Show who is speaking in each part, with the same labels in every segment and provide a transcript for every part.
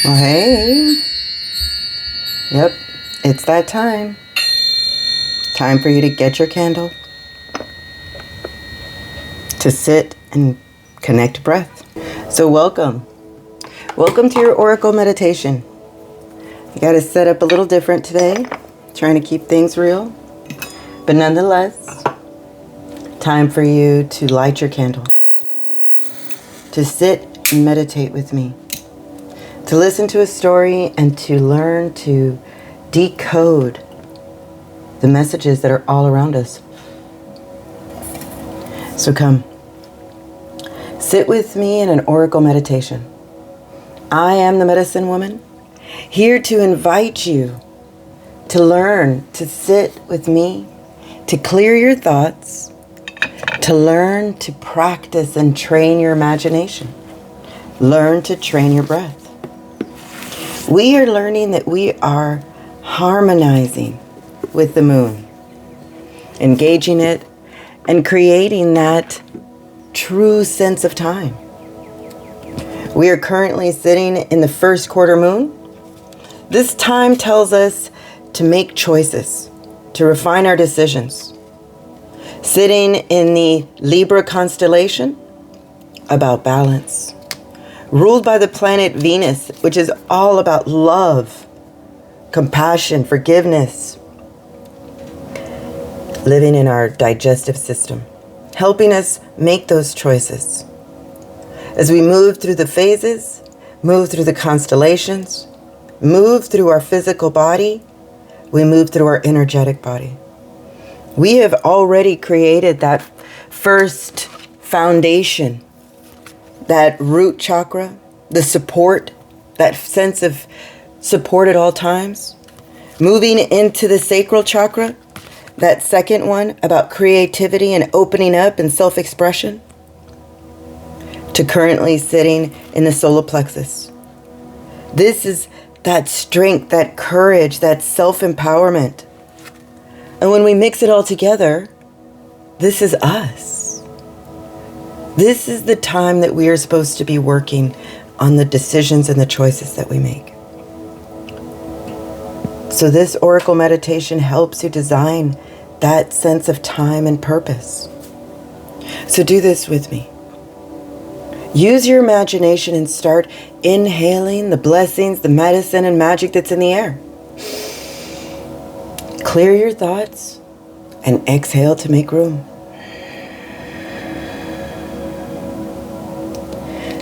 Speaker 1: Well, hey. Yep, it's that time. Time for you to get your candle, to sit and connect breath. So welcome. Welcome to your Oracle meditation. You got to set up a little different today, trying to keep things real. But nonetheless, time for you to light your candle, to sit and meditate with me, to listen to a story and to learn to decode the messages that are all around us. So come, sit with me in an oracle meditation. I am the medicine woman, here to invite you to learn to sit with me, to clear your thoughts, to learn to practice and train your imagination. Learn to train your breath. We are learning that we are harmonizing with the moon, engaging it, and creating that true sense of time. We are currently sitting in the first quarter moon. This time tells us to make choices, to refine our decisions. Sitting in the Libra constellation, about balance. Ruled by the planet Venus, which is all about love, compassion, forgiveness. Living in our digestive system, helping us make those choices. As we move through the phases, move through the constellations, move through our physical body, we move through our energetic body. We have already created that first foundation, that root chakra, the support, that sense of support at all times. Moving into the sacral chakra, that second one about creativity and opening up and self-expression, to currently sitting in the solar plexus. This is that strength, that courage, that self-empowerment. And when we mix it all together, this is us. This is the time that we are supposed to be working on the decisions and the choices that we make. So this oracle meditation helps you design that sense of time and purpose. So do this with me. Use your imagination and start inhaling the blessings, the medicine, and magic that's in the air. Clear your thoughts and exhale to make room.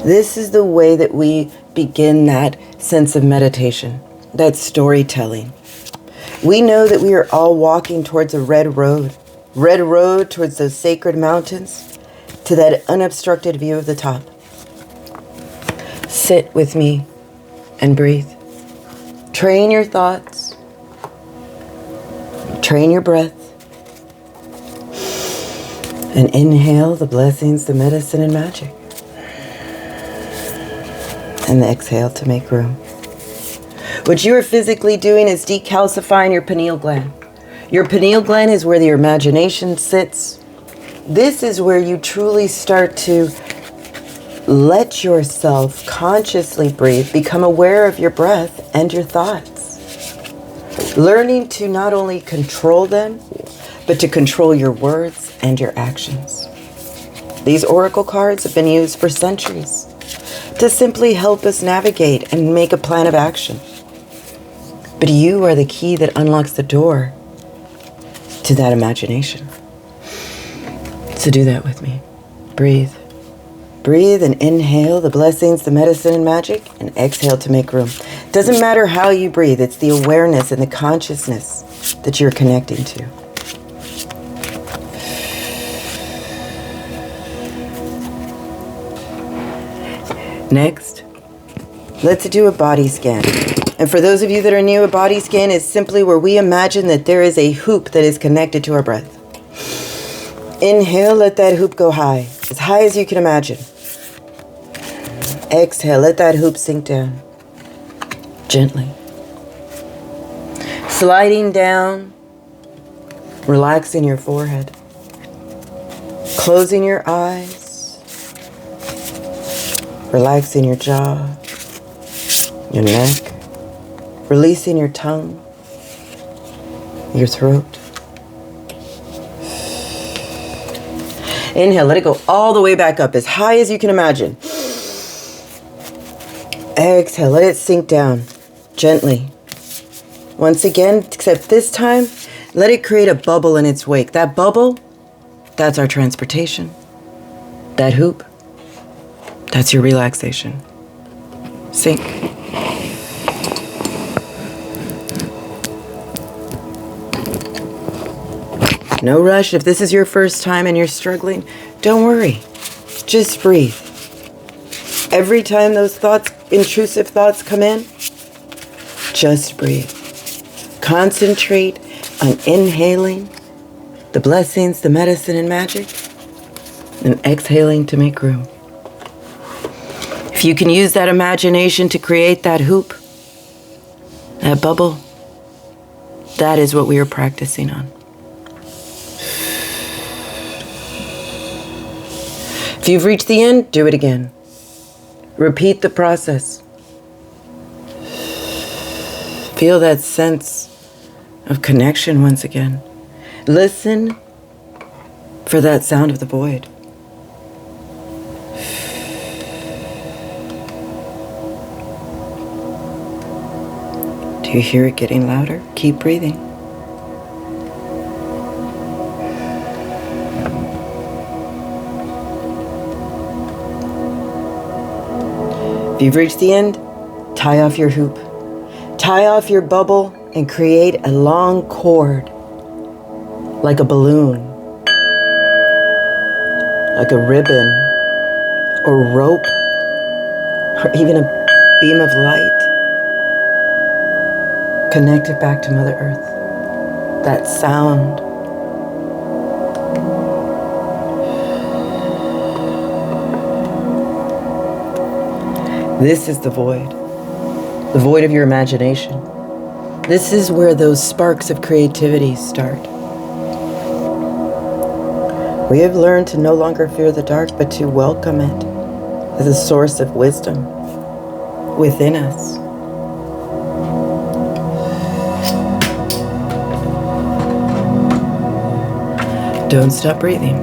Speaker 1: This is the way that we begin that sense of meditation, that storytelling. We know that we are all walking towards a red road towards those sacred mountains, to that unobstructed view of the top. Sit with me and breathe. Train your thoughts. Train your breath. And inhale the blessings, the medicine, and magic. And exhale to make room. What you are physically doing is decalcifying your pineal gland. Your pineal gland is where your imagination sits. This is where you truly start to let yourself consciously breathe, become aware of your breath and your thoughts. Learning to not only control them, but to control your words and your actions. These oracle cards have been used for centuries to simply help us navigate and make a plan of action. But you are the key that unlocks the door to that imagination. So do that with me. Breathe. Breathe and inhale the blessings, the medicine, and magic, and exhale to make room. Doesn't matter how you breathe, it's the awareness and the consciousness that you're connecting to. Next, let's do a body scan. And for those of you that are new, a body scan is simply where we imagine that there is a hoop that is connected to our breath. Inhale, let that hoop go high as you can imagine. Exhale, let that hoop sink down, gently. Sliding down, relaxing your forehead. Closing your eyes, relaxing your jaw. your neck, releasing your tongue, your throat. Inhale, let it go all the way back up, as high as you can imagine. Exhale, let it sink down gently. Once again, except this time, let it create a bubble in its wake. That bubble, that's our transportation. That hoop, that's your relaxation. Sink. No rush. If this is your first time and you're struggling, don't worry. Just breathe. Every time those thoughts, intrusive thoughts come in, just breathe. Concentrate on inhaling the blessings, the medicine, and magic, and exhaling to make room. If you can use that imagination to create that hoop, that bubble, that is what we are practicing on. If you've reached the end, do it again. Repeat the process. Feel that sense of connection once again. Listen for that sound of the void. Do you hear it getting louder? Keep breathing. If you've reached the end, tie off your hoop. Tie off your bubble and create a long cord, like a balloon, like a ribbon, or rope, or even a beam of light. Connect it back to Mother Earth. That sound. This is the void of your imagination. This is where those sparks of creativity start. We have learned to no longer fear the dark, but to welcome it as a source of wisdom within us. Don't stop breathing.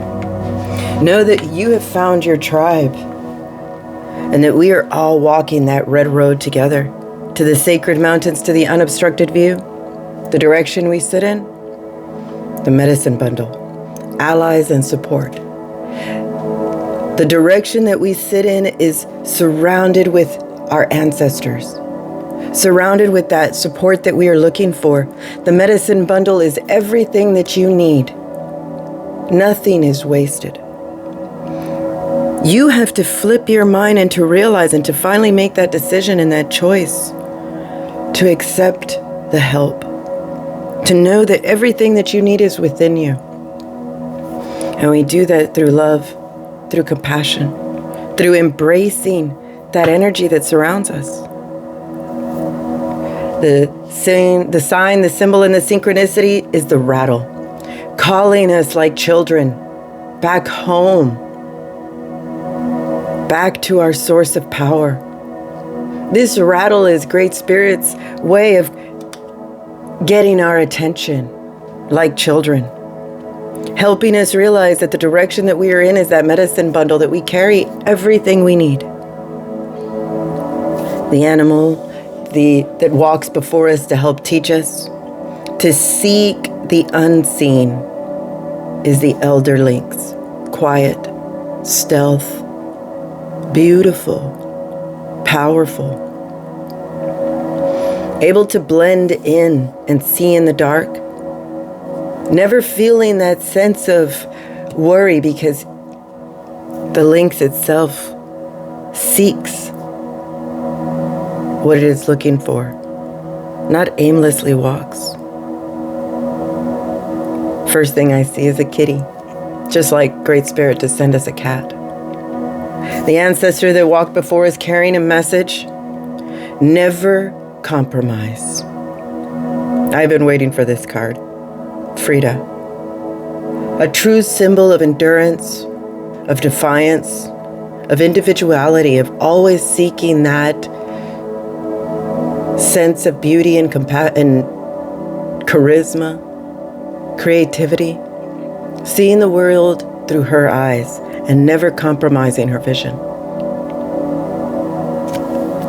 Speaker 1: Know that you have found your tribe, and that we are all walking that red road together to the sacred mountains, to the unobstructed view, the direction we sit in, the medicine bundle, allies and support. The direction that we sit in is surrounded with our ancestors, surrounded with that support that we are looking for. The medicine bundle is everything that you need. Nothing is wasted. You have to flip your mind and to realize and to finally make that decision and that choice to accept the help, to know that everything that you need is within you. And we do that through love, through compassion, through embracing that energy that surrounds us. The sign, the symbol, and the synchronicity is the rattle, calling us like children back home, back to our source of power. This rattle is Great Spirit's way of getting our attention like children, helping us realize that the direction that we are in is that medicine bundle, that we carry everything we need. The animal that walks before us to help teach us to seek the unseen is the elder lynx, quiet, stealth, beautiful, powerful, able to blend in and see in the dark, never feeling that sense of worry because the lynx itself seeks what it is looking for, not aimlessly walks. First thing I see is a kitty, just like Great Spirit to send us a cat. The ancestor that walked before us carrying a message, never compromise. I've been waiting for this card. Frida. A true symbol of endurance, of defiance, of individuality, of always seeking that sense of beauty and charisma, creativity, seeing the world through her eyes and never compromising her vision.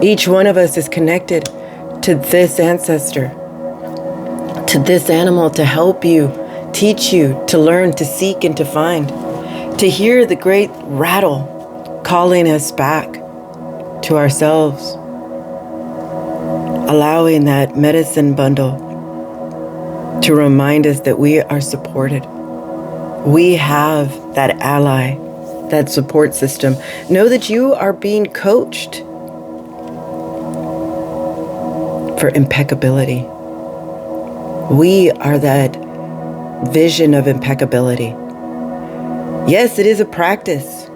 Speaker 1: Each one of us is connected to this ancestor, to this animal, to help you, teach you, to learn, to seek, and to find, to hear the great rattle calling us back to ourselves, allowing that medicine bundle to remind us that we are supported. We have that ally, that support system. Know that you are being coached for impeccability. We are that vision of impeccability. Yes, it is a practice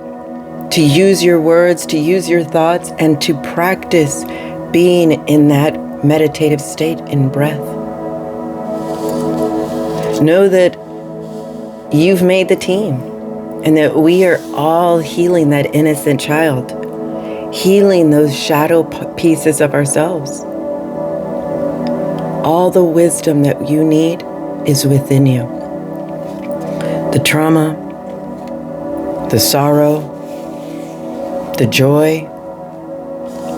Speaker 1: to use your words, to use your thoughts, and to practice being in that meditative state in breath. Know that you've made the team and that we are all healing that innocent child, healing those shadow pieces of ourselves. All the wisdom that you need is within you. The trauma, the sorrow, the joy,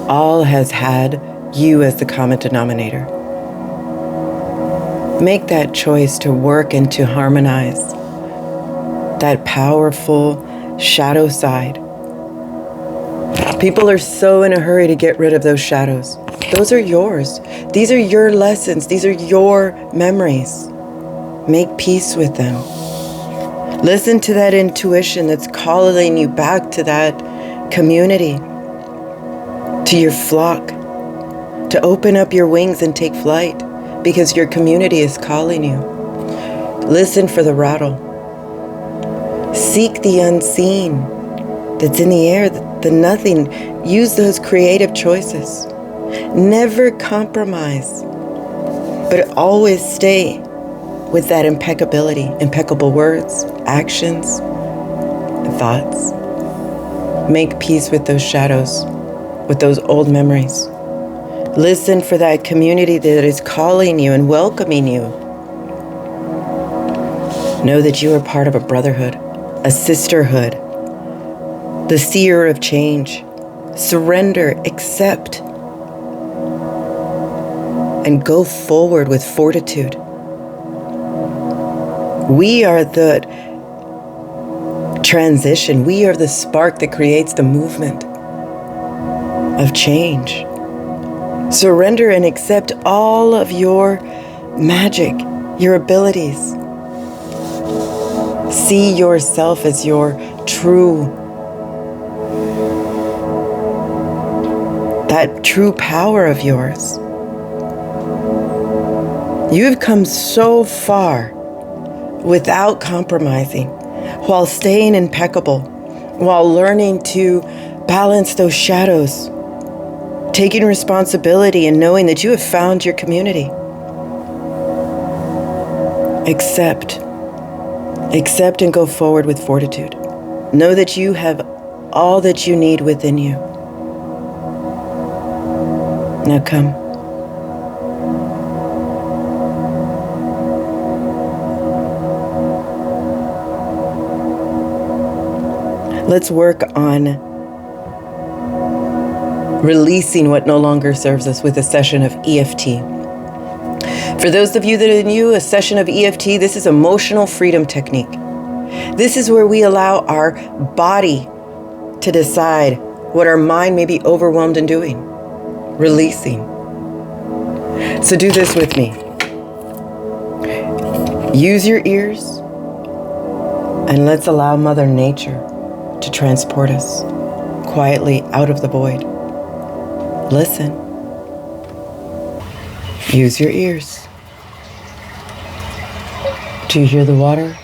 Speaker 1: all has had you as the common denominator. Make that choice to work and to harmonize that powerful shadow side. People are so in a hurry to get rid of those shadows. Those are yours. These are your lessons. These are your memories. Make peace with them. Listen to that intuition that's calling you back to that community, to your flock, to open up your wings and take flight, because your community is calling you. Listen for the rattle. Seek the unseen that's in the air, the nothing. Use those creative choices. Never compromise, but always stay with that impeccability, impeccable words, actions, and thoughts. Make peace with those shadows, with those old memories. Listen for that community that is calling you and welcoming you. Know that you are part of a brotherhood, a sisterhood, the seer of change. Surrender, accept, and go forward with fortitude. We are the transition. We are the spark that creates the movement of change. Surrender and accept all of your magic, your abilities. See yourself as your that true power of yours. You have come so far without compromising, while staying impeccable, while learning to balance those shadows, taking responsibility and knowing that you have found your community. Accept and go forward with fortitude. Know that you have all that you need within you. Now come. Let's work on releasing what no longer serves us with a session of EFT. For those of you that are new, a session of EFT, this is emotional freedom technique. This is where we allow our body to decide what our mind may be overwhelmed in doing, releasing. So do this with me. Use your ears and let's allow Mother Nature to transport us quietly out of the void. Listen. Use your ears. Do you hear the water?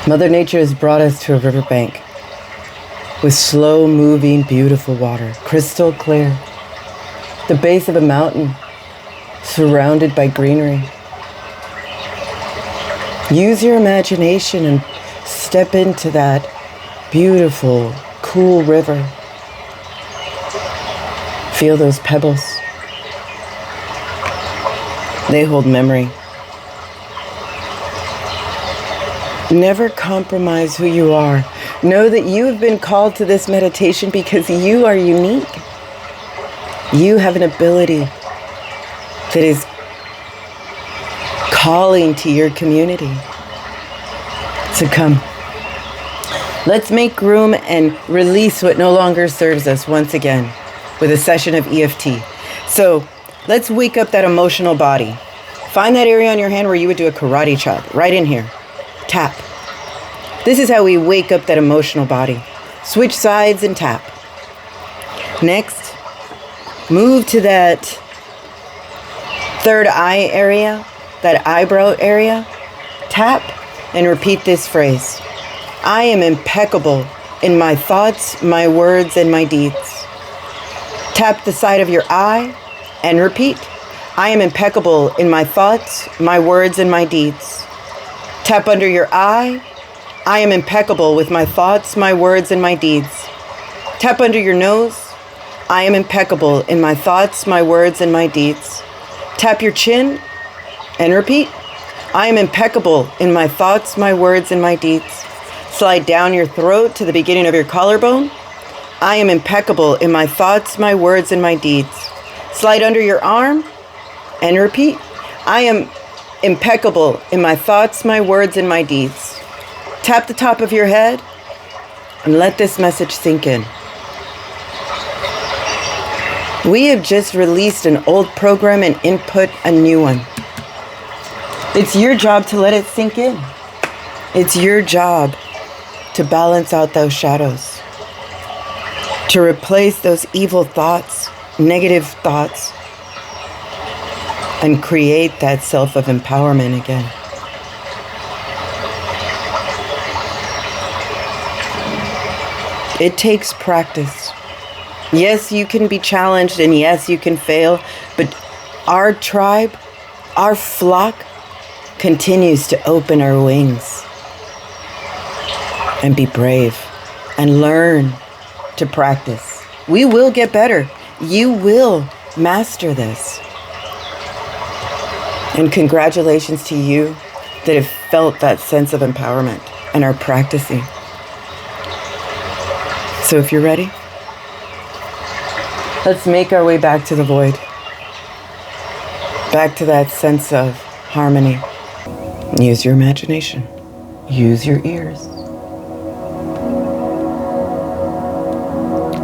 Speaker 1: Mother Nature has brought us to a riverbank with slow-moving, beautiful water, crystal clear. The base of a mountain, surrounded by greenery. Use your imagination and step into that beautiful, cool river. Feel those pebbles. They hold memory. Never compromise who you are. Know that you have been called to this meditation because you are unique. You have an ability that is calling to your community. So come. Let's make room and release what no longer serves us once again with a session of EFT. So let's wake up that emotional body. Find that area on your hand where you would do a karate chop, right in here. Tap. This is how we wake up that emotional body. Switch sides and tap. Next, move to that third eye area, that eyebrow area. Tap and repeat this phrase. I am impeccable in my thoughts, my words, and my deeds. Tap the side of your eye and repeat. I am impeccable in my thoughts, my words, and my deeds. Tap under your eye. I am impeccable with my thoughts, my words, and my deeds. Tap under your nose. I am impeccable in my thoughts, my words, and my deeds. Tap your chin and repeat. I am impeccable in my thoughts, my words, and my deeds. Slide down your throat to the beginning of your collarbone. I am impeccable in my thoughts, my words, and my deeds. Slide under your arm and repeat. I am impeccable in my thoughts, my words, and my deeds. Tap the top of your head and let this message sink in. We have just released an old program and input a new one. It's your job to let it sink in. It's your job to balance out those shadows, to replace those evil thoughts, negative thoughts, and create that self of empowerment again. It takes practice. Yes, you can be challenged, and yes, you can fail, but our tribe, our flock, continues to open our wings and be brave and learn to practice. We will get better. You will master this. And congratulations to you that have felt that sense of empowerment and are practicing. So if you're ready, let's make our way back to the void. Back to that sense of harmony. Use your imagination. Use your ears.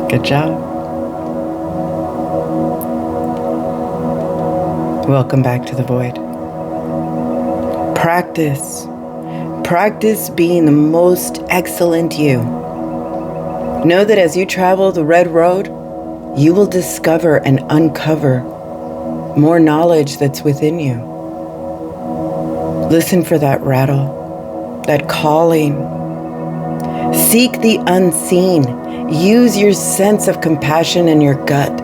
Speaker 1: Good job. Welcome back to the void. Practice. Practice being the most excellent you. Know that as you travel the red road, you will discover and uncover more knowledge that's within you. Listen for that rattle, that calling. Seek the unseen. Use your sense of compassion and your gut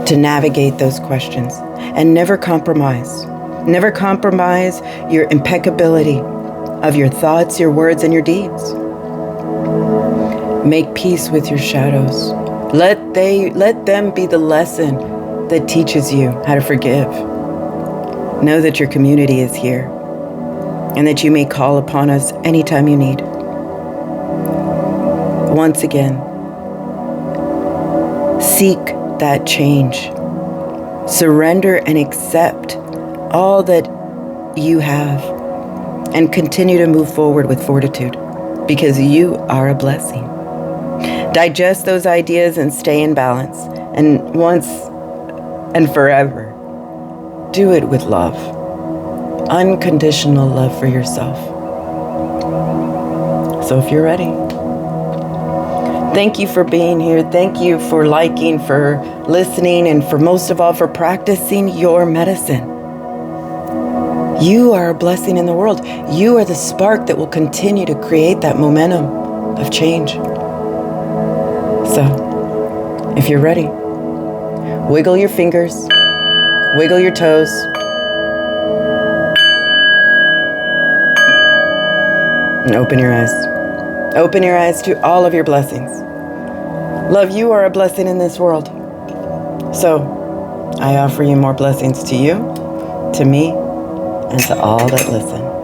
Speaker 1: to navigate those questions. And never compromise. Never compromise your impeccability of your thoughts, your words, and your deeds. Make peace with your shadows. Let them be the lesson that teaches you how to forgive. Know that your community is here and that you may call upon us anytime you need. Once again, seek that change. Surrender and accept all that you have and continue to move forward with fortitude because you are a blessing. Digest those ideas and stay in balance. And once and forever, do it with love. Unconditional love for yourself. So if you're ready, thank you for being here. Thank you for liking, for listening, and for most of all, for practicing your medicine. You are a blessing in the world. You are the spark that will continue to create that momentum of change. So, if you're ready, wiggle your fingers, wiggle your toes, and open your eyes. Open your eyes to all of your blessings. Love, you are a blessing in this world. So, I offer you more blessings to you, to me, and to all that listen.